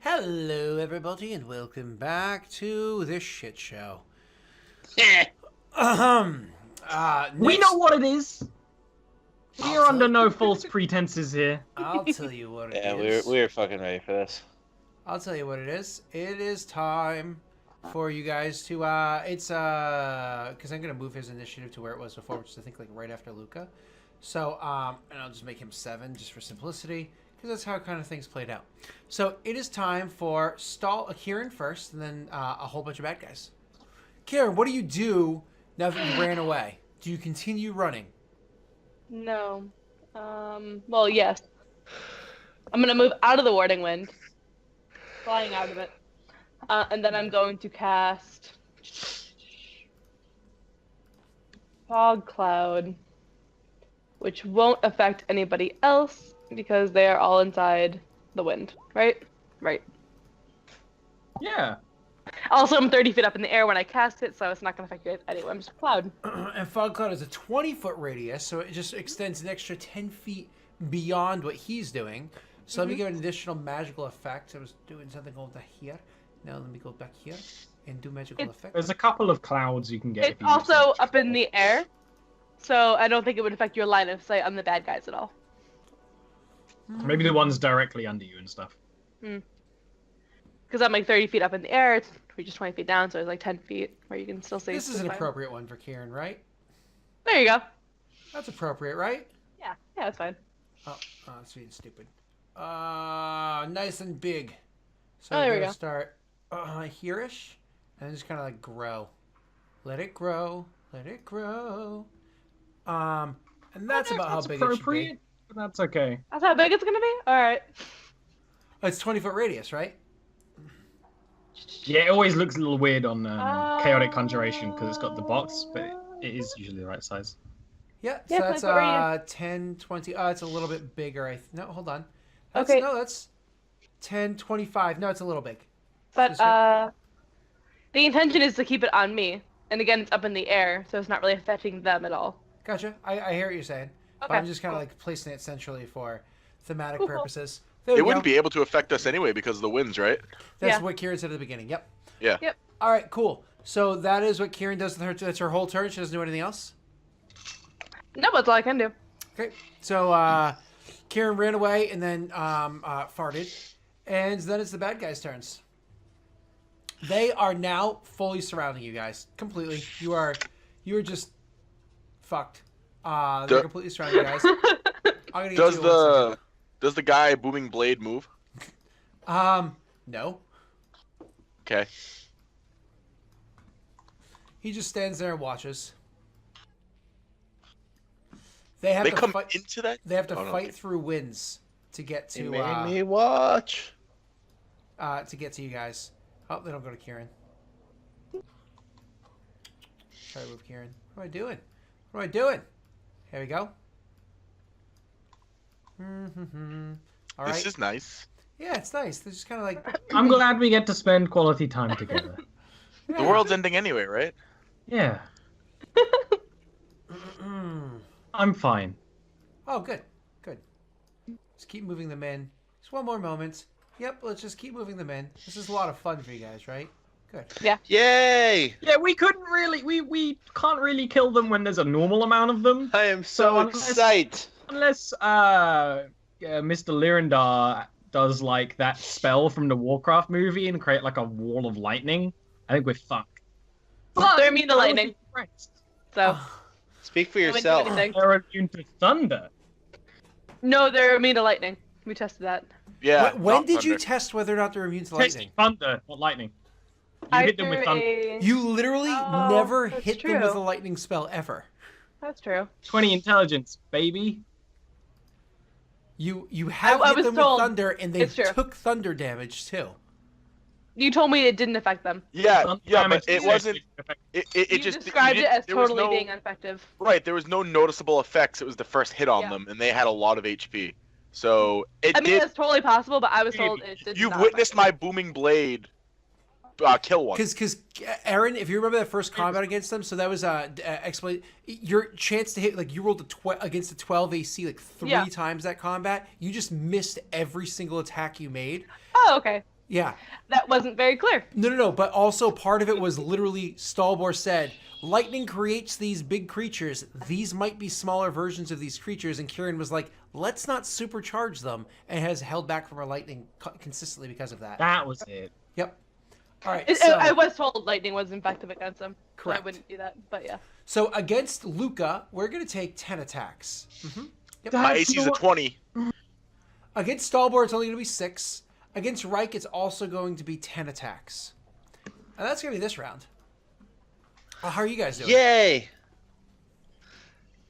Hello, everybody, and welcome back to this shit show. We know what it is. We're under no false pretenses here. I'll tell you what it Yeah, is. we're fucking ready for this. I'll tell you what it is. It is time for you guys to, because I'm going to move his initiative to where it was before, which is, I think, like, right after Luca. So, and I'll just make him 7, just for simplicity, because that's how kind of things played out. So, it is time for Kieran first, and then a whole bunch of bad guys. Kieran, what do you do now that you ran away? Do you continue running? No. Well, yes. I'm gonna move out of the warding wind. Flying out of it. And then I'm going to cast Fog Cloud, which won't affect anybody else because they are all inside the wind, right? Right. Yeah. Also, I'm 30 feet up in the air when I cast it, so it's not going to affect you guys anyway. I'm just a cloud. And Fog Cloud is a 20-foot radius, so it just extends an extra 10 feet beyond what he's doing. So let me give an additional magical effect. I was doing something over here. Now let me go back here and do magical effect. There's a couple of clouds you can get. It's also up in the air, so I don't think it would affect your line of sight on the bad guys at all. Maybe the ones directly under you and stuff. Because I'm like 30 feet up in the air, it's just 20 feet down, so it's like 10 feet where you can still see. This is an appropriate one for Kieran, right? There you go. That's appropriate, right? Yeah, that's fine. Oh, that's being stupid. Nice and big. So there I'm we gonna go. start here-ish, and just kind of like grow. Let it grow. Let it grow. And that's about how big it should be. But that's okay. That's how big it's gonna be? Alright. Oh, it's 20-foot radius, right? Yeah, it always looks a little weird on Chaotic Conjuration because it's got the box, but it is usually the right size. Yeah, so Yeah, that's 20-foot radius. 10, 20. It's a little bit bigger. No, hold on. Okay. No, that's 10, 25. No, it's a little big. But, the intention is to keep it on me. And again, it's up in the air, so it's not really affecting them at all. Gotcha. I hear what you're saying. Okay. But I'm just kind of like placing it centrally for thematic Cool. purposes. There It we wouldn't go. be able to affect us anyway because of the winds, right? That's Yeah. what Kieran said at the beginning. Yep. Yeah. Yep. All right, cool. So that is what Kieran does with her. That's her whole turn. She doesn't do anything else. No, that's all I can do. Okay. So Kieran ran away and then farted, and then it's the bad guys' turns. They are now fully surrounding you guys completely. You are just fucked. They're completely surrounding you guys. I'm gonna get you Does the guy booming blade move? No. Okay. He just stands there and watches. They have They to come fight. into that. They have to Oh, no, fight okay. through winds to get to You made me watch. you guys. Oh, they don't go to Kieran. Try to move Kieran. What am I doing? What am I doing? Here we go. All right. This is nice. Yeah, it's nice. They're just kind of like. I'm glad we get to spend quality time together. The world's ending anyway, right? Yeah, I'm fine. Oh, good, good. Just keep moving them in. Just one more moment. Yep, let's just keep moving them in. This is a lot of fun for you guys, right? Good. Yeah. Yay! Yeah, we couldn't really, we can't really kill them when there's a normal amount of them. I am So so unless- excited. Unless Mr. Lyrandar does like that spell from the Warcraft movie and create like a wall of lightning, I think we're fucked. Well, they're immune to lightning, so. Speak for I wouldn't do yourself. anything. They're immune to thunder. No, they're immune to lightning. We tested that. Yeah. When not did you thunder. test whether or not they're immune to Test lightning? thunder, not lightning. You I hit them with threw thunder. You literally Oh, never that's hit them with a true. lightning spell ever. That's true. 20 intelligence, baby. You have I hit was them told- with thunder, and they it's true. took thunder damage too. You told me it didn't affect them. Yeah, Thunder yeah, damage but it is wasn't. effective. It You just described you it didn't- as there was totally no- being ineffective. Right, there was no noticeable effects. It was the first hit on Yeah. them, and they had a lot of HP. So it I mean, did. it's totally possible, but I was told it did You've not witnessed affect my booming blade kill one. Because Aaron, if you remember that first combat against them, so that was explain your chance to hit, like you rolled against a 12 AC like three Yeah. times that combat. You just missed every single attack you made. Oh, okay. Yeah. That wasn't very clear. No. But also part of it was literally Stalbor said, lightning creates these big creatures. These might be smaller versions of these creatures. And Kieran was like, let's not supercharge them, and has held back from our lightning consistently because of that. That was it. Yep. All right. I was told lightning was effective against them. Correct. So I wouldn't do that, but yeah. So against Luca, we're going to take 10 attacks. Yep. My AC's a 20. Against Stalbor, it's only going to be 6. Against Reich, it's also going to be 10 attacks. And that's going to be this round. How are you guys doing? Yay!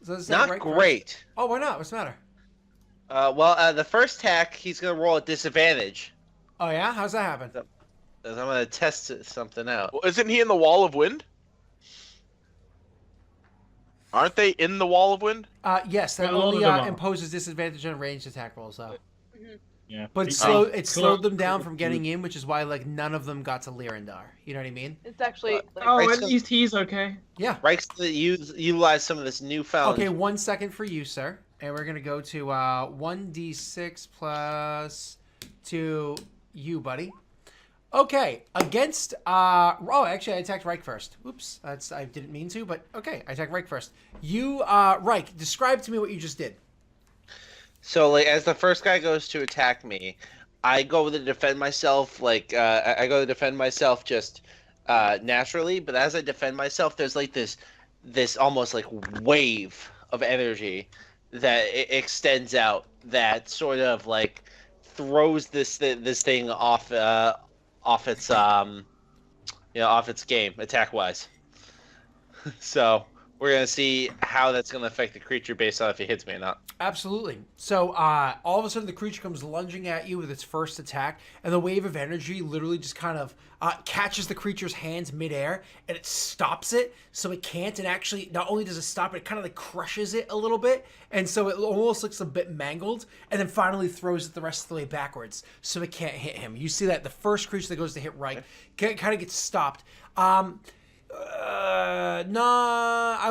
So is that Not Reich great. first? Oh, why not? What's the matter? The first attack, he's going to roll at disadvantage. Oh, yeah? How's that happen? 'Cause I'm going to test something out. Well, isn't he in the wall of wind? Aren't they in the wall of wind? Yes, that Well, a lot only of them are. imposes disadvantage on ranged attack rolls, though. Yeah. But it slowed them down from getting in, which is why like none of them got to Lyrandar. You know what I mean? It's actually like, Oh, Right, at so- least he's okay. Yeah. Reich's to utilize some of this newfound. Okay, 1 second for you, sir. And we're going to go to 1d6 plus 2 you, buddy. Okay, against... actually, I attacked Reich first. Oops, I didn't mean to, but okay, I attacked Reich first. You, Reich, describe to me what you just did. So, like, as the first guy goes to attack me, I go to defend myself. Like, I go to defend myself just naturally. But as I defend myself, there's like this almost like wave of energy that extends out that sort of like throws this thing off its off its game attack wise. So we're gonna see how that's gonna affect the creature based on if it hits me or not. Absolutely. So all of a sudden the creature comes lunging at you with its first attack, and the wave of energy literally just kind of catches the creature's hands midair, and it stops it so it can't. And actually, not only does it stop it, it kind of like crushes it a little bit, and so it almost looks a bit mangled, and then finally throws it the rest of the way backwards so it can't hit him. You see that the first creature that goes to hit Reich kind of gets stopped. I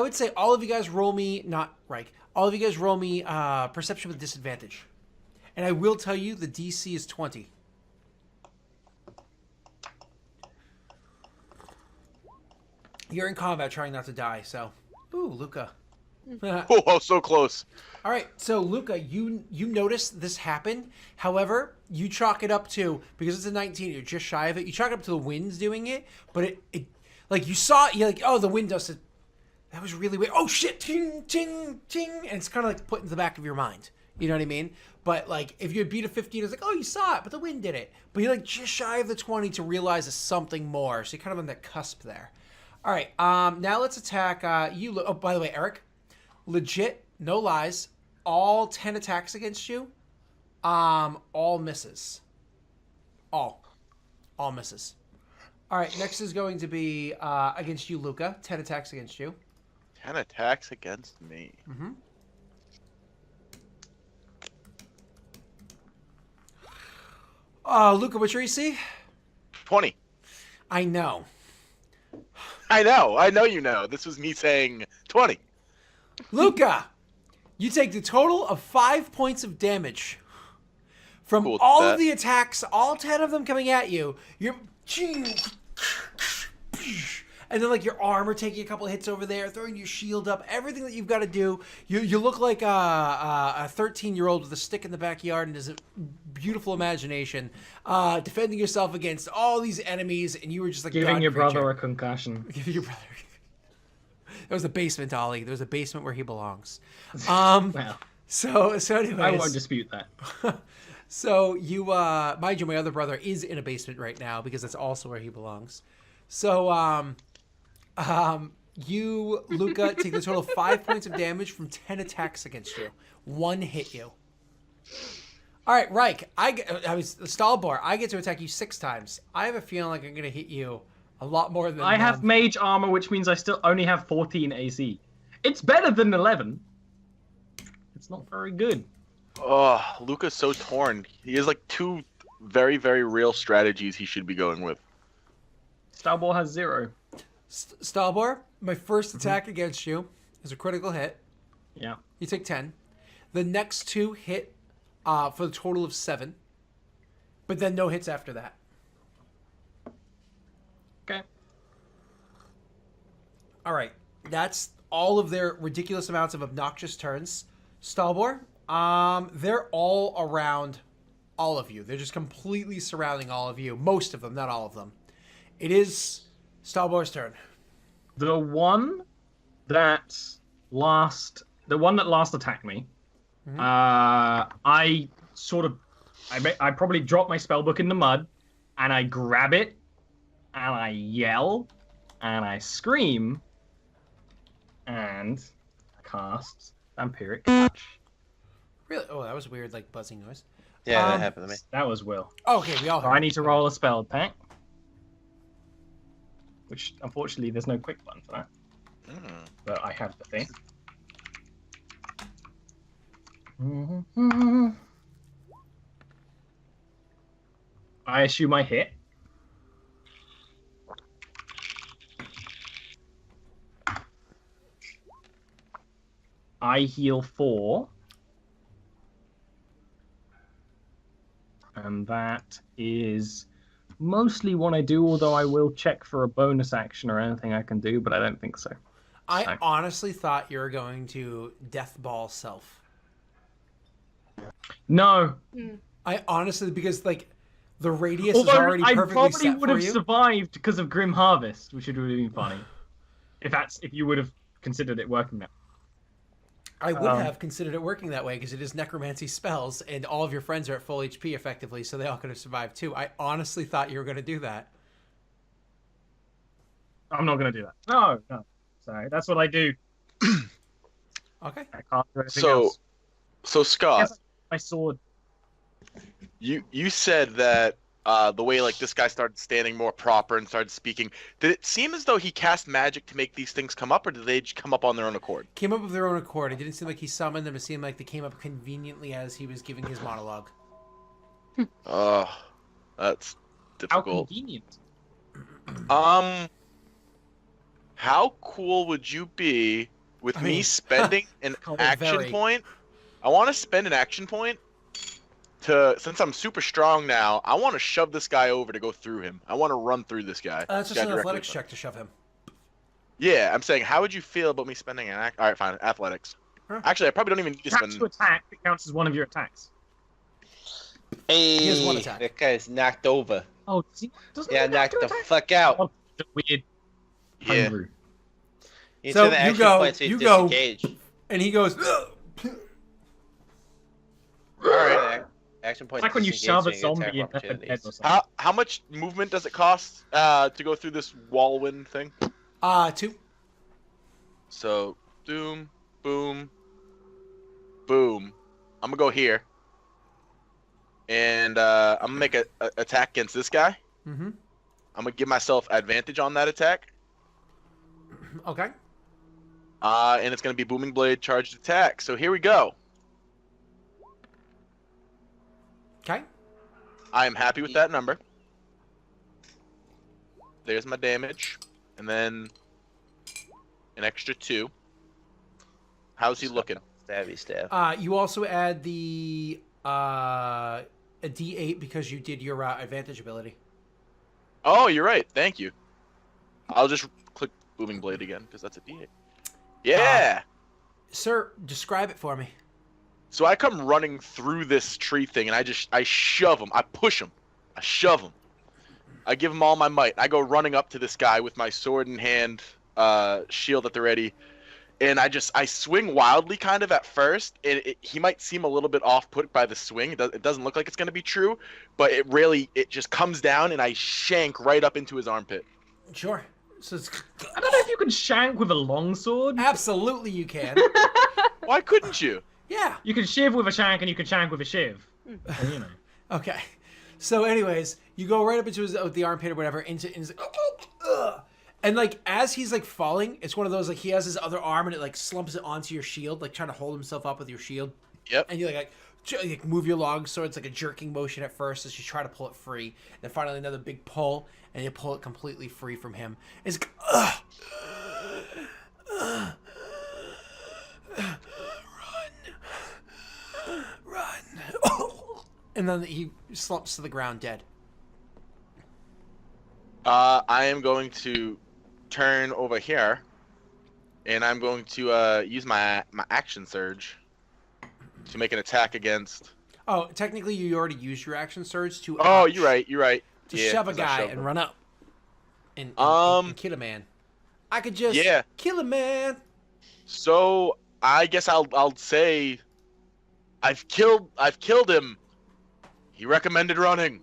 would say all of you guys roll me, not Reich, all of you guys roll me perception with disadvantage. And I will tell you the DC is 20. You're in combat trying not to die, so. Ooh, Luca. Oh, so close. All right, so Luca, you notice this happen. However, you chalk it up to, because it's a 19, you're just shy of it, you chalk it up to the wind's doing it, but it like you saw it, you're like, oh, the wind does it. That was really weird. Oh shit, ting, ting, ting. And it's kind of like put in the back of your mind. You know what I mean? But like if you had beat a 15, it's like, oh, you saw it, but the wind did it. But you're like just shy of the 20 to realize it's something more. So you're kind of on that cusp there. All right, now let's attack you. Oh, by the way, Eric, legit, no lies, all 10 attacks against you, all misses. All misses. All right, next is going to be against you, Luca. 10 attacks against you. 10 attacks against me. Mm-hmm. Luca, what's your EC? 20. I know. I know you know. This was me saying 20. Luca, you take the total of 5 points of damage from Cool with all that. of the attacks, all 10 of them coming at you. You're... And then, like, your armor taking a couple of hits over there, throwing your shield up, everything that you've got to do. You look like a 13-year-old with a stick in the backyard and has a beautiful imagination, defending yourself against all these enemies, and you were just like Giving God your creature. brother a concussion. Giving your brother. There was a basement, Ollie. There was a basement where he belongs. Well, So anyways. I won't dispute that. So you, mind you, my other brother is in a basement right now because that's also where he belongs. So, you, Luca, take the total of 5 points of damage from 10 attacks against you. 1 hit you. All right, Reich, I was Stalbor. I get to attack you 6 times. I have a feeling like I'm going to hit you a lot more than I have mage armor, which means I still only have 14 AC. It's better than 11. It's not very good. Oh, Luca's so torn. He has like 2 very, very real strategies he should be going with. Starball has 0. Stalbor, my first attack against you is a critical hit. Yeah. You take 10. The next 2 hit for the total of 7. But then no hits after that. Okay. All right, that's all of their ridiculous amounts of obnoxious turns. Stalbor, they're all around all of you. They're just completely surrounding all of you. Most of them, not all of them. It is Stalbor's turn. The one that last attacked me, I probably drop my spellbook in the mud, and I grab it, and I yell, and I scream, and cast Vampiric Touch. Really? Oh, that was a weird, like, buzzing noise. Yeah, that happened to me. That was Will. Oh, okay, we all So heard I it. need to roll a spell pack, which unfortunately there's no quick button for that. But I have the thing. I assume I hit. I heal 4. And that is mostly what I do, although I will check for a bonus action or anything I can do, but I don't think so. I honestly thought you were going to Death Ball Self. No. I honestly, because, like, the radius is Although already I perfectly probably set would for have you. survived because of Grim Harvest, which would have been funny. If you would have considered it working that way. I would have considered it working that way because it is necromancy spells, and all of your friends are at full HP effectively, so they all could have survived too. I honestly thought you were going to do that. I'm not going to do that. No. Sorry, that's what I do. Okay. I can't do anything else. So Scott, Yes, my sword. you said that the way like this guy started standing more proper and started speaking, did it seem as though he cast magic to make these things come up, or did they just come up on their own accord? Came up of their own accord. It didn't seem like he summoned them. It seemed like they came up conveniently as he was giving his monologue. That's How difficult. convenient. How cool would you be with I me mean, spending an action very. point? I want to spend an action point since I'm super strong now, I want to shove this guy over to go through him. I want to run through this guy. That's This just guy an directly athletics in front. check to shove him. Yeah, I'm saying, how would you feel about me spending an All right, fine, athletics. Huh. Actually, I probably don't even need to Attacks spend. to attack, it counts as one of your attacks. Hey, has one attack. that guy's knocked over. Oh, doesn't Yeah, he have knocked to the attack? fuck out. Oh, the weird Yeah. homebrew. You So took the you action go- point to you go- disengage. And he goes, All right, action point. It's like when you disengage, shove a so you get zombie attack in the head or opportunities. something. How much movement does it cost to go through this whirlwind thing? 2. So, boom, boom, boom. I'm gonna go here, and I'm gonna make a attack against this guy. Mm-hmm. I'm gonna give myself advantage on that attack, Okay. and it's gonna be booming blade charged attack. So here we go. Okay. I am happy with that number. There's my damage, and then an extra 2. How's he looking? Stabby stab. You also add the a D8 because you did your advantage ability. Oh, you're right. Thank you. I'll just click booming blade again because that's a D8. Yeah. Sir, describe it for me. So I come running through this tree thing, and I shove him. I push him. I shove him. I give him all my might. I go running up to this guy with my sword in hand, shield at the ready, and I swing wildly kind of at first. He might seem a little bit off-put by the swing. It doesn't look like it's going to be true, but it just comes down, and I shank right up into his armpit. Sure. So it's... I don't know if you can shank with a longsword. Absolutely you can. Why couldn't you? Yeah. You can shiv with a shank and you can shank with a shiv. So, you know. Okay. So anyways, you go right up into the armpit or whatever, into like, ugh. And like as he's like falling, it's one of those like he has his other arm and it like slumps it onto your shield, like trying to hold himself up with your shield. Yep. And you like move your long sword. It's like a jerking motion at first as you try to pull it free. And then finally another big pull, and you pull it completely free from him. It's like, ugh. Run. And then he slumps to the ground dead. I am going to turn over here, and I'm going to use my action surge to make an attack against. Oh, technically, you already used your action surge to. Oh, you're right. You're right. To Yeah, shove a 'cause I guy shoved and him. run up. And kill a man. I could just kill a man. So I guess I'll say I've killed him. He recommended running.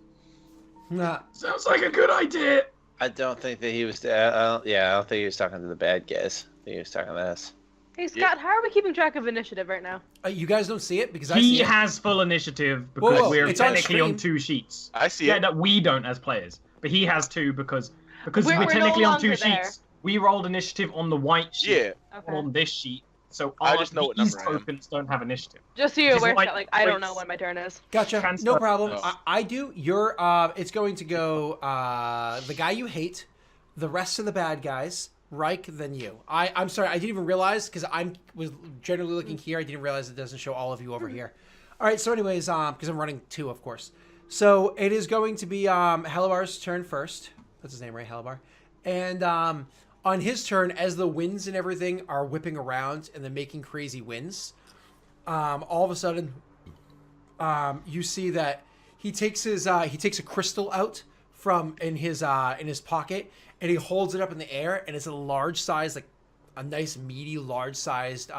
Nah. Sounds like a good idea. I don't think that he was. I don't think he was talking to the bad guys. I think he was talking to us. Hey Scott, how are we keeping track of initiative right now? You guys don't see it because I He see it. has full initiative because Whoa, we're it's on technically on stream. 2 sheets. I see Yeah, it. that we don't as players, but he has 2 because We're we're no technically on 2 longer there. sheets. We rolled initiative on the white sheet, Yeah. not on this sheet. So I just know what these number I am. tokens don't have initiative. Just so you're Just aware, like- Scott, like I don't wait. know when my turn is. Gotcha. Transfer- No problem. No. I do. You're. It's going to go. The guy you hate, the rest of the bad guys, Reich, then you. I'm sorry. I didn't even realize because I was generally looking here. I didn't realize it doesn't show all of you over here. All right. So, anyways, because I'm running 2, of course. So it is going to be Halabar's turn first. That's his name, right? Halabar. And on his turn, as the winds and everything are whipping around and then making crazy winds, all of a sudden, you see that he takes a crystal out from in his pocket and he holds it up in the air, and it's a large size, like a nice meaty large sized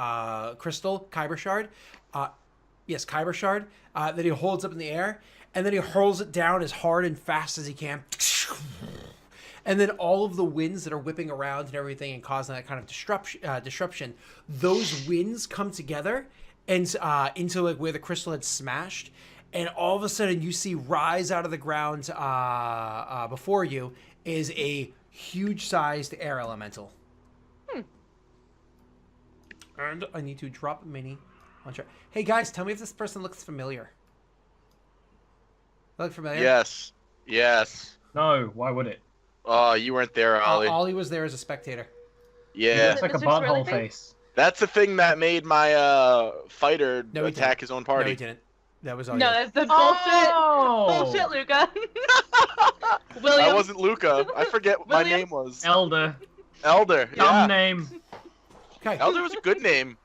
crystal kyber shard. Yes, kyber shard that he holds up in the air, and then he hurls it down as hard and fast as he can. And then all of the winds that are whipping around and everything and causing that kind of disruption, those winds come together and into like where the crystal had smashed, and all of a sudden you see rise out of the ground before you is a huge-sized air elemental. And I need to drop mini on track. Hey guys, tell me if this person looks familiar. Look familiar? Yes. Yes. No, why would it? Oh, you weren't there, Ollie. Ollie was there as a spectator. Yeah. It's like a This looks really butthole fake. face. That's the thing that made my fighter No, he attack his own party. No, he didn't. That was all No, you. that's the bullshit. Oh! Bullshit, Luca. William. I wasn't Luca. I forget what my William? name was. Elder. Elder. Dumb Yeah. name. Okay. Elder was a good name.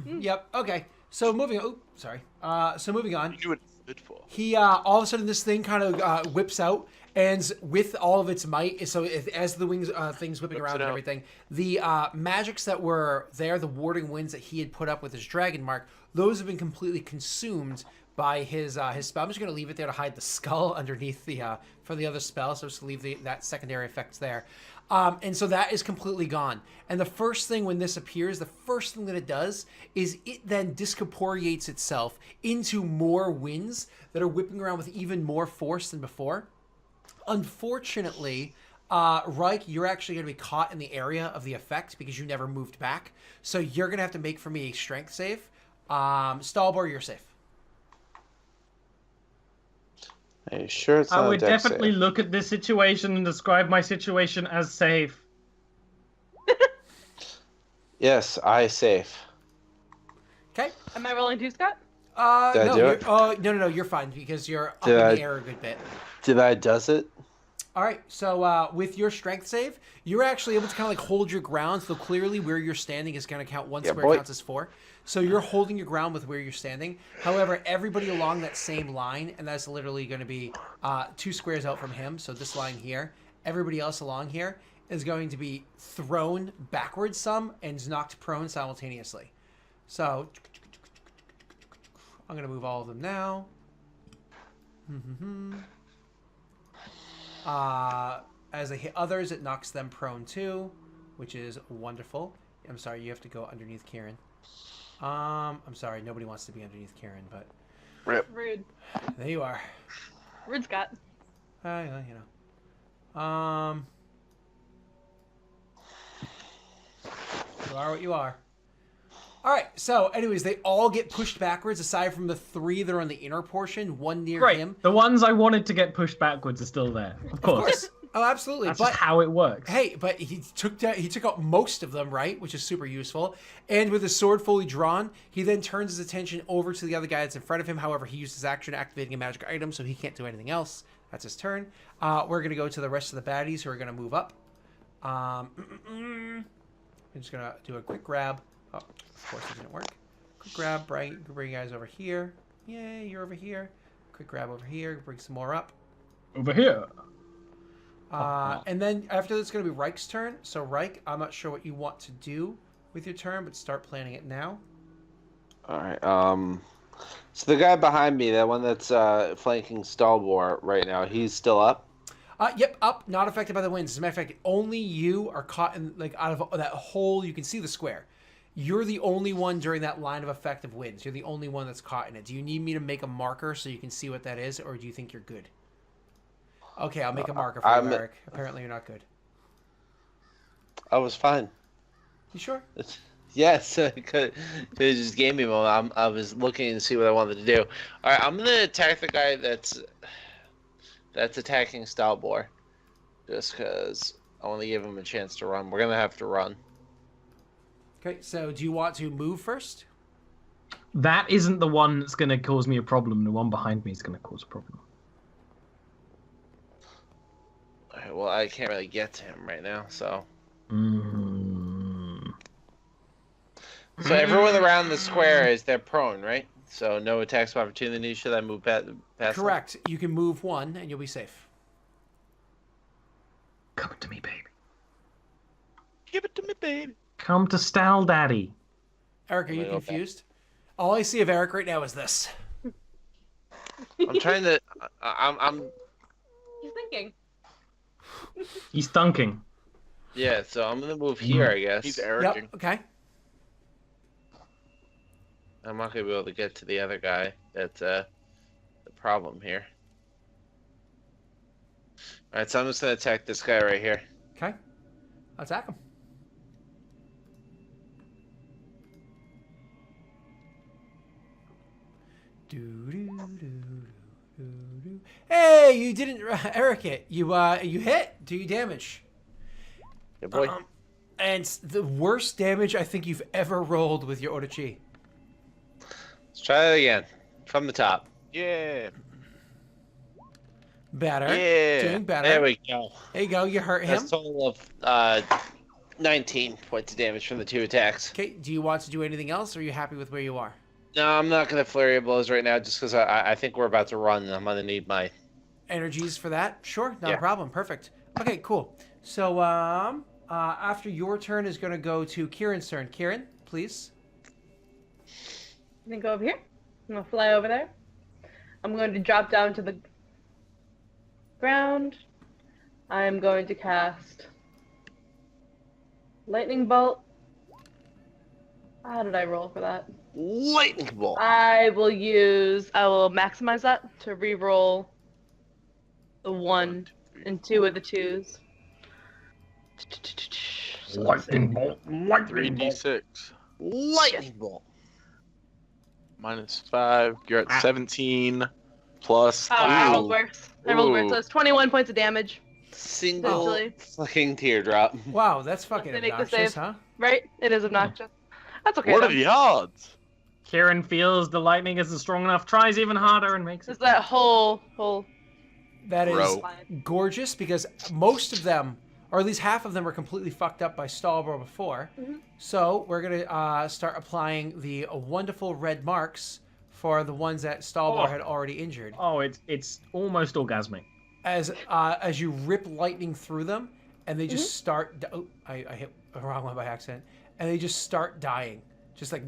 Yep. Okay. So moving. Oh, sorry. So moving on. You knew what it stood for. He all of a sudden this thing kind of whips out, and with all of its might, so as the wings things whipping Whips around it and out. everything, the magics that were there, the warding winds that he had put up with his dragon mark, those have been completely consumed by his spell. I'm just going to leave it there to hide the skull underneath the for the other spell, so just leave that secondary effects there. And so that is completely gone. And the first thing when this appears, the first thing that it does is it then discorporeates itself into more winds that are whipping around with even more force than before. Unfortunately, Reich, you're actually going to be caught in the area of the effect because you never moved back. So you're going to have to make for me a strength save. Stalbor, you're safe. Are you sure it's I not a would dex definitely save? look at this situation and describe my situation as safe. Yes, I safe. Okay. Am I rolling 2, Scott? Did I no, do you're, it? no, you're fine because you're up Did in I- the air a good bit. Did I does it? All right, so with your strength save, you're actually able to kind of like hold your ground. So clearly, where you're standing is going to count 1 Yeah, square boy. counts as 4. So you're holding your ground with where you're standing. However, everybody along that same line, and that's literally going to be 2 squares out from him. So this line here, everybody else along here is going to be thrown backwards some and knocked prone simultaneously. So I'm going to move all of them now. As I hit others, it knocks them prone too, which is wonderful. I'm sorry, you have to go underneath Kieran. I'm sorry, nobody wants to be underneath Kieran, but Rip. Rude. there you are. Rude, Scott. You know. You are what you are. All right. So, anyways, they all get pushed backwards, aside from the 3 that are on the inner portion. 1 near Great. him. The ones I wanted to get pushed backwards are still there. Of Of course. course. Oh, absolutely. That's but just how it works. hey, but he took out most of them, right? Which is super useful. And with his sword fully drawn, he then turns his attention over to the other guy that's in front of him. However, he used his action activating a magic item, so he can't do anything else. That's his turn. We're gonna go to the rest of the baddies who are gonna move up. I'm just gonna do a quick grab. Oh, of course it didn't work. Quick grab, bring you guys over here. Yay, you're over here. Quick grab over here, bring some more up. Over here. And then after this, it's going to be Reich's turn. So, Reich, I'm not sure what you want to do with your turn, but start planning it now. All right. So the guy behind me, that one that's flanking Stalwart right now, he's still up. Yep, up, not affected by the winds. As a matter of fact, only you are caught in, like, out of that hole. You can see the square. You're the only one during that line of effective winds. You're the only one that's caught in it. Do you need me to make a marker so you can see what that is, or do you think you're good? Okay, I'll make a marker for you, Eric. Apparently you're not good. I was fine. You sure? Yes, it just gave me a moment. I was looking to see what I wanted to do. All right, I'm gonna attack the guy that's attacking Stalbor, just because I want to give him a chance to run. We're gonna have to run. Okay, so do you want to move first? That isn't the one that's going to cause me a problem. The one behind me is going to cause a problem. All right, well, I can't really get to him right now, so. So everyone around the square they're prone, right? So no attacks of opportunity. Should I move past? Correct. You can move one, and you'll be safe. Come to me, baby. Give it to me, baby. Come to Stal Daddy. Eric, are you confused? All I see of Eric right now is this. I'm trying to. I'm. He's thinking. He's thunking. Yeah, so I'm gonna move here, I guess. He's Ericing. Yep. Okay. I'm not gonna be able to get to the other guy. That's the problem here. All right, so I'm just gonna attack this guy right here. Okay. Attack him. Hey, you didn't Eric it. You hit. Do you damage? Good boy. And it's the worst damage I think you've ever rolled with your Odachi. Let's try it again from the top. Yeah. Better. Yeah. Doing better. There we go. There you go. You hurt him. That's a total of 19 points of damage from the 2 attacks. Okay. Do you want to do anything else, or are you happy with where you are? No, I'm not gonna flurry of blows right now, just because I think we're about to run. And I'm gonna need my Energies for that? Sure. Not a Yeah. problem. Perfect. Okay. Cool. So after your turn is going to go to Kieran's turn. Kieran, please. I'm gonna go over here. I'm gonna fly over there. I'm going to drop down to the ground. I'm going to cast Lightning Bolt. How did I roll for that? lightning bolt. I will maximize that to re-roll the 1 and 2 of the 2s. So let's see. Lightning bolt. Lightning bolt. 3d6. Lightning bolt. -5. You're at 17. Plus. Oh, I rolled Ooh. worse. I rolled worse. Ooh. So it's 21 points of damage, Single Essentially. fucking teardrop. Wow, that's fucking They make the obnoxious, save. huh? right? It is obnoxious. That's okay. What though. are the odds? Kieran feels the lightning isn't strong enough, tries even harder, and makes It's it. that whole That is Bro. line. gorgeous because most of them, or at least half of them, are completely fucked up by Stalbor before. Mhm. So we're gonna start applying the wonderful red marks for the ones that Stalbor Oh. had already injured. Oh, it's almost orgasmic. As you rip lightning through them, and they just start. Oh, I hit the wrong one by accident, and they just start dying, just like,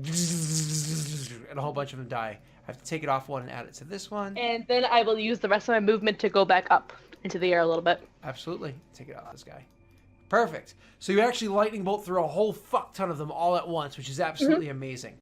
and a whole bunch of them die. I have to take it off one and add it to this one. And then I will use the rest of my movement to go back up into the air a little bit. Absolutely. Take it off this guy. Perfect. So you actually lightning bolt through a whole fuck ton of them all at once, which is absolutely amazing.